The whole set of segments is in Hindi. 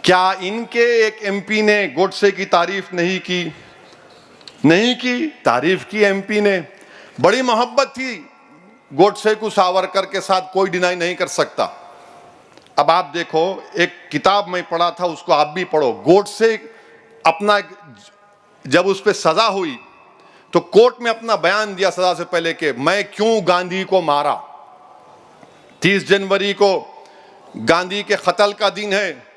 क्या इनके एक एमपी ने गोडसे की तारीफ नहीं की? नहीं की, तारीफ की एमपी ने। बड़ी मोहब्बत थी गोडसे को सावरकर के साथ, कोई डिनाई नहीं कर सकता। अब आप देखो, एक किताब में पढ़ा था, उसको आप भी पढ़ो। गोडसे अपना, जब उस पर सजा हुई तो कोर्ट में अपना बयान दिया सजा से पहले कि मैं क्यों गांधी को मारा। 30 जनवरी को गांधी के कत्ल का दिन है,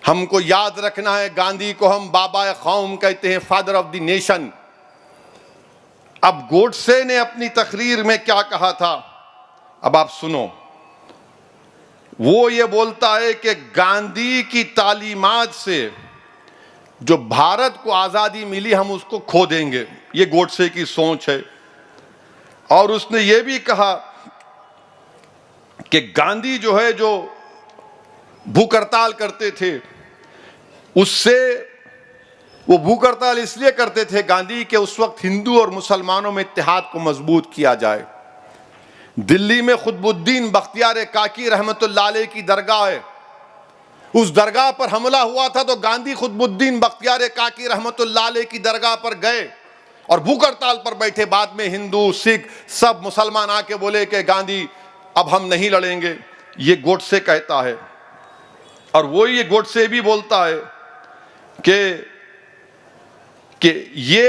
हमको याद रखना है। गांधी को हम बाबा कौम कहते हैं, फादर ऑफ द नेशन। अब गोडसे ने अपनी तकरीर में क्या कहा था, अब आप सुनो। वो ये बोलता है कि गांधी की तालीमात से जो भारत को आजादी मिली, हम उसको खो देंगे। ये गोडसे की सोच है। और उसने ये भी कहा कि गांधी जो है, जो भूख हड़ताल करते थे, उससे वो भूख हड़ताल इसलिए करते थे गांधी के उस वक्त हिंदू और मुसलमानों में इत्तेहाद को मजबूत किया जाए। दिल्ली में खुतबुद्दीन बख्तियार काकी रहमतुल्लाह अलैह की दरगाह है, उस दरगाह पर हमला हुआ था तो गांधी खुतबुद्दीन बख्तियार काकी रहमतुल्लाह अलैह की दरगाह पर गए और भूख हड़ताल पर बैठे। बाद में हिंदू, सिख, सब मुसलमान आके बोले कि गांधी अब हम नहीं लड़ेंगे। ये गोडसे कहता है। और वो ये गोडसे भी बोलता है कि ये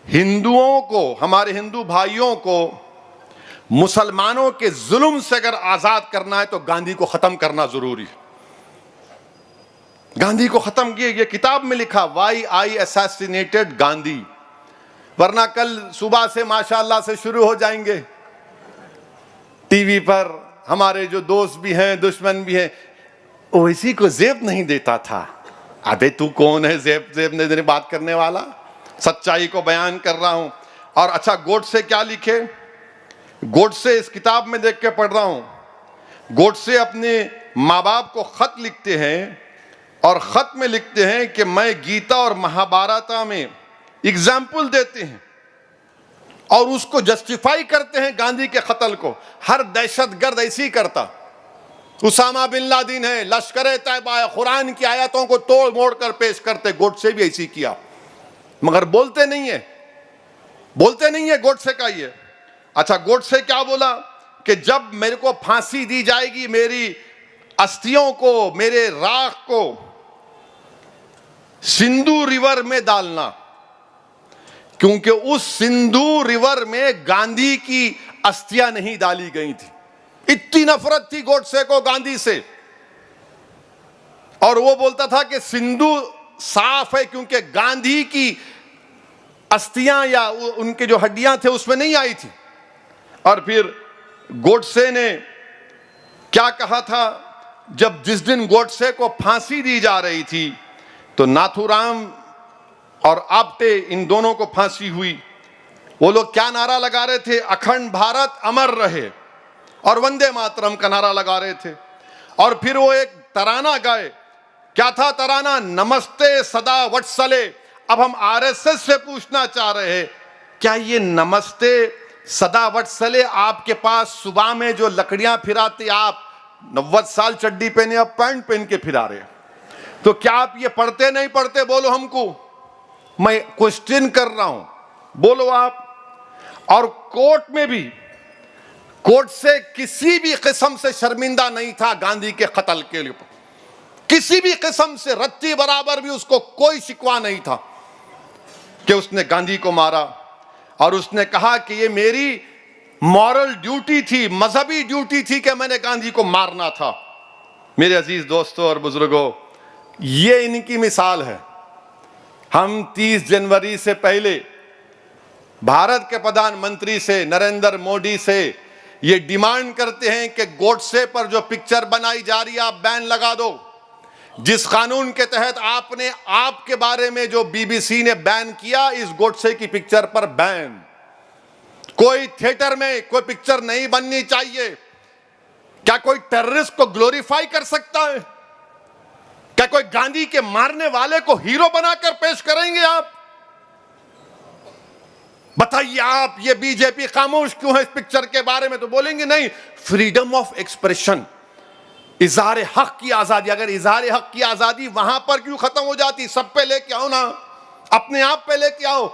हिंदुओं को, हमारे हिंदू भाइयों को मुसलमानों के जुल्म से अगर आजाद करना है तो गांधी को खत्म करना जरूरी है। गांधी को खत्म किए, ये किताब में लिखा, वाई आई असैसिनेटेड गांधी। वरना कल सुबह से माशाअल्लाह से शुरू हो जाएंगे टीवी पर। हमारे जो दोस्त भी हैं, दुश्मन भी हैं, ओवैसी को जेब नहीं देता था। अबे तू कौन है जेब नहीं देने बात करने वाला? सच्चाई को बयान कर रहा हूं। और अच्छा, गोडसे क्या लिखे? गोडसे इस किताब में देख के पढ़ रहा हूं, गोडसे अपने माँ बाप को खत लिखते हैं और खत में लिखते हैं कि मैं गीता और महाभारत में एग्जाम्पल देते हैं और उसको जस्टिफाई करते हैं गांधी के कत्ल को। हर दहशतगर्द ऐसे ही करता। उसामा बिन लादेन है, लश्कर तैयबा है, कुरान की आयतों को तोड़ मोड़ कर पेश करते। गोडसे भी ऐसे किया, मगर बोलते नहीं है, बोलते नहीं है गोडसे का ये। अच्छा, गोडसे क्या बोला कि जब मेरे को फांसी दी जाएगी, मेरी अस्थियों को, मेरे राख को सिंधु रिवर में डालना, क्योंकि उस सिंधु रिवर में गांधी की अस्थियां नहीं डाली गई थी। इतनी नफरत थी गोडसे को गांधी से। और वो बोलता था कि सिंधु साफ है क्योंकि गांधी की अस्थियां या उनके जो हड्डियां थे उसमें नहीं आई थी। और फिर गोडसे ने क्या कहा था, जब जिस दिन गोडसे को फांसी दी जा रही थी तो नाथूराम और आप्टे, इन दोनों को फांसी हुई। वो लोग क्या नारा लगा रहे थे? अखंड भारत अमर रहे और वंदे मातरम का नारा लगा रहे थे। और फिर वो एक तराना गाए। क्या था तराना? नमस्ते सदा वत्सले। अब हम आरएसएस से पूछना चाह रहे हैं, क्या ये नमस्ते सदा वत्सले आपके पास सुबह में जो लकड़ियां फिराते, आप 90 साल चड्डी पहने, अब पैंट पहन के फिरा रहे, तो क्या आप ये पढ़ते नहीं पढ़ते? बोलो हमको, मैं क्वेश्चन कर रहा हूं, बोलो आप। और कोर्ट में भी, कोर्ट से किसी भी किस्म से शर्मिंदा नहीं था गांधी के कत्ल के लिए, किसी भी किस्म से रत्ती बराबर भी उसको कोई शिकवा नहीं था कि उसने गांधी को मारा। और उसने कहा कि ये मेरी मॉरल ड्यूटी थी, मजहबी ड्यूटी थी कि मैंने गांधी को मारना था। मेरे अजीज दोस्तों और बुजुर्गों, ये इनकी मिसाल है। हम 30 जनवरी से पहले भारत के प्रधानमंत्री से, नरेंद्र मोदी से ये डिमांड करते हैं कि गोडसे पर जो पिक्चर बनाई जा रही है आप बैन लगा दो। जिस कानून के तहत आपने, आपके बारे में जो बीबीसी ने बैन किया, इस गोडसे की पिक्चर पर बैन। कोई थिएटर में कोई पिक्चर नहीं बननी चाहिए। क्या कोई टेररिस्ट को ग्लोरीफाई कर सकता है? क्या कोई गांधी के मारने वाले को हीरो बनाकर पेश करेंगे आप? बताइए आप, ये बीजेपी खामोश क्यों है इस पिक्चर के बारे में? तो बोलेंगे नहीं, फ्रीडम ऑफ एक्सप्रेशन। इजहार हक की आजादी, अगर इजहार हक की आजादी वहां पर क्यों खत्म हो जाती? सब पे लेके आओ ना, अपने आप पे लेके आओ।